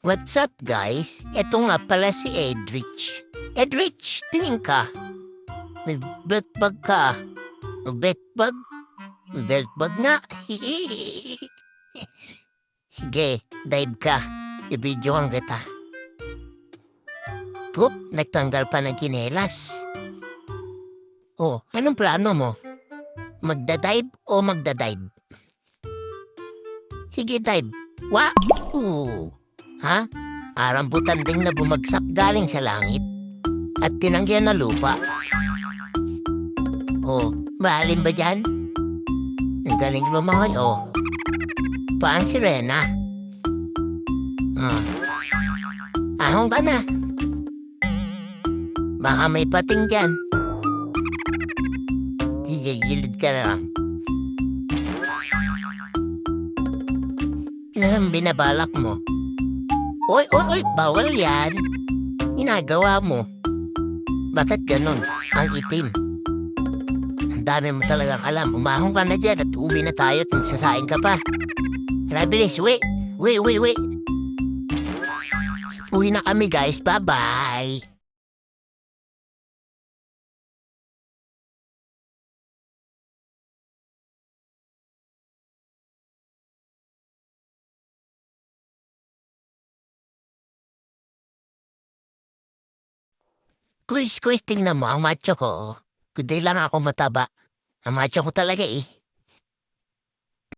What's up, guys? Ito nga pala si Edrich. Edrich, tingin ka. May belt bag ka. May belt bag? May belt bag nga. Sige, dive ka. I-videohan kita. Poop, nagtanggal pa ng kinelas. Oh, anong plano mo? Magda-dive o magda-dive? Sige, dive. Wow! Ha? Arambutan ding na bumagsak galing sa langit at tinanggihan na lupa. Oh, malalim ba dyan? Ang galing lumangoy, oh. Paan si Rena? Ahong ka na. Baka may pating dyan. Sige, gilid ka na lang. Ano binabalak mo? Oy, bawal yan. Ginagawa mo. Bakit ganun? Ang itim. Ang dami mo talagang alam. Umahong ka na dyan at uwi na tayo at magsasaing ka pa. Tara, bilis. Wait. Uwi na kami, guys. Bye-bye. Quiz, tingnan mo. Ang macho ko. Kundi lang ako mataba. Ang macho ko talaga eh.